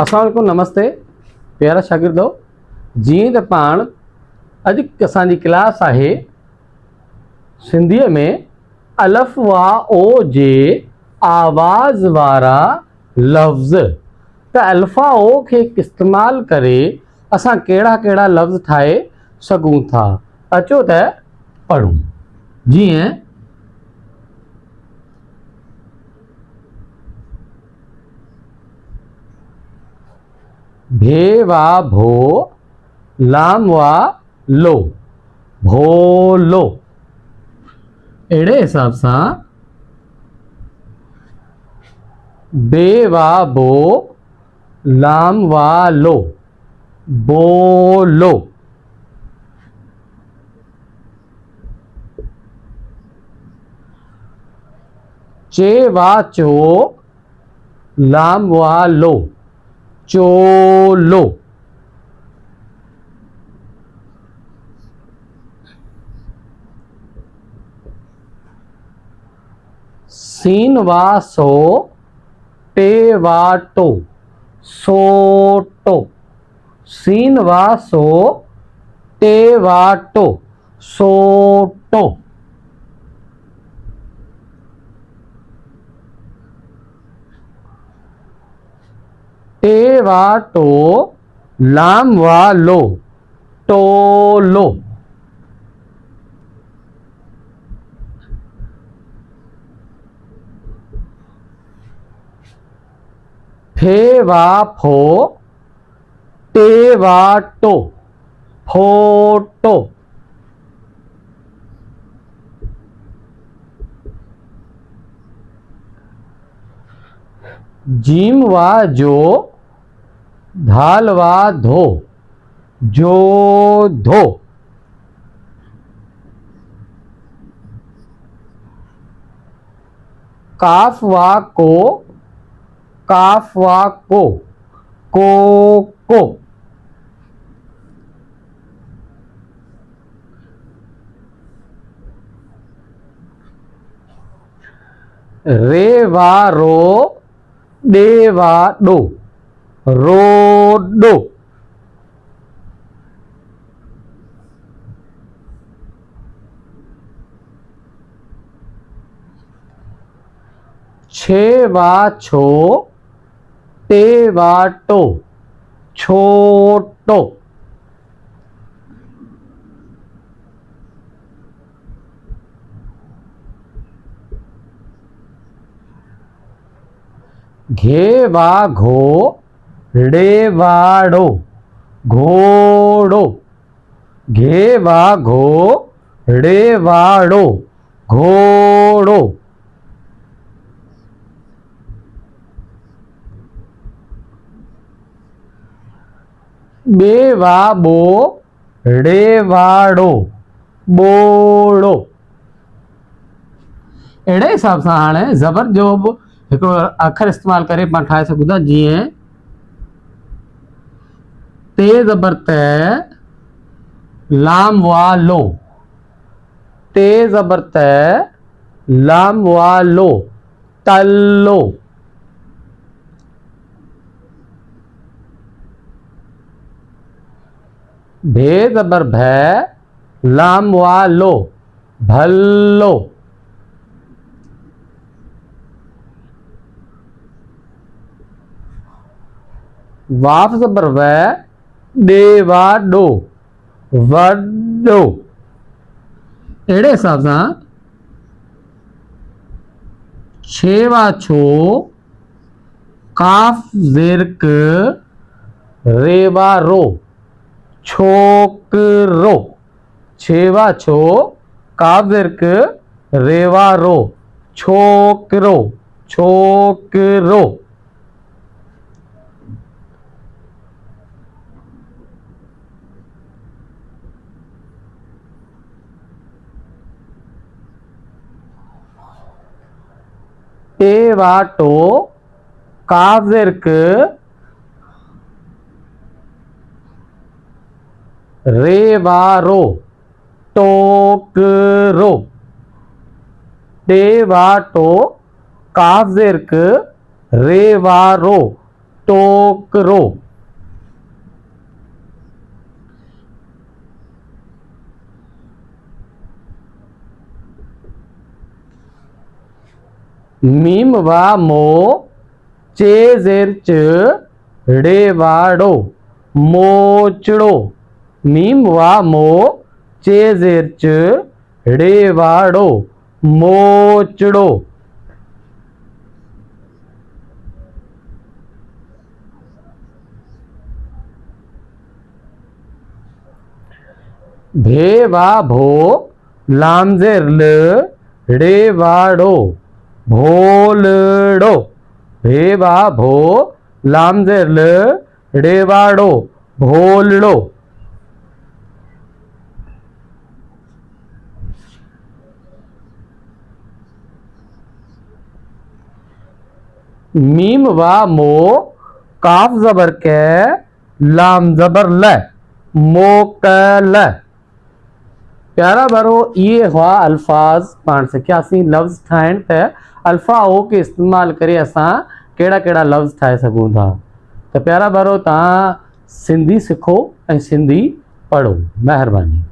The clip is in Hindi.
अस्सलाम वालेकुम, नमस्ते प्यारा शागिर्दो। जीअं त पाण अॼु असांजी क्लास आहे सिंधीअ में अलफ़ वा ओ जे आवाज़ वारा लफ़्ज़। त अल्फ़ा ओ खे इस्तेमाल करे असां कहिड़ा कहिड़ा लफ़्ज़ ठाहे सघूं था। अचो त पढ़ूं। जीअं भे वा भो, लाम वा लो, भोलो। अहिड़े हिसाब सां बे वा बो, लाम वा लो, बोलो। चे वा चो, लाम वा लो, चोलो। सीन वा सो, टे वा टो, सोटो। सीन वा सो, टे वा टो, सोटो। टे वा टो, लाम वा लो, टोलो। फे वा फो, टे वा टो, फोटो। जीम वा जो, धाल वा धो, जोधो। काफ वा को, काफ वा को, कोको। रे वा रो, डे वा डो, रोडो। छे वा छो, टे वा टो, छोटो। घे वा घो, ड़े वाड़ो, घोड़ो। घे वा घो, ड़े वाड़ो, घोड़ो। बे वा बो, ड़े वाड़ो, बोड़ो। अहिड़े हिसाब सां हाणे ज़बर जो बि हिकिड़ो अखर इस्तेमाल करे पाण ठाहे सघूं था। जीअं ते ज़बर त, लाम वा लो, ते ज़बर त, लाम वा लो, तलो। भे ज़बर भै, लाम वा लो, भल्लो। वाफ ज़बर वै, डे वा डो, वडो। अहिड़े हिसाब सां छे वा छो, काफ ज़ेर क, रे वा रो, छोकरो। छे वा छो, काफ ज़ेर क, रे वा रो, छोकरो, छोकरो। टे वा टो, काफ ज़ेर क, रे वा रो, टोकरो। टे वा टो, काफ ज़ेर क, रे वा रो, टोकरो। मीम वा मो चे जेर च ड़े वाड़ो मोचड़ो। मीम वा मो चे जेर च ड़े वाड़ो मोचड़ो। भे वा भो लामजेर ल ड़े वाड़ो भोलड़ो। भे वा भो लामजेर ल ड़े वाड़ो भोलड़ो। मीम वा मो काफ जबर के लाम जबर ल मोकल। प्यारा भरो ये हुआ अल्फाज 581 लफ्ज़ ठाहिण त अल्फा ओ के इस्तेमाल करे असां कहिड़ा कहिड़ा लफ्ज़ ठाहे सघूं था। त प्यारा भरो तव्हां सिंधी सिखो ऐं सिंधी पढ़ो। महिरबानी।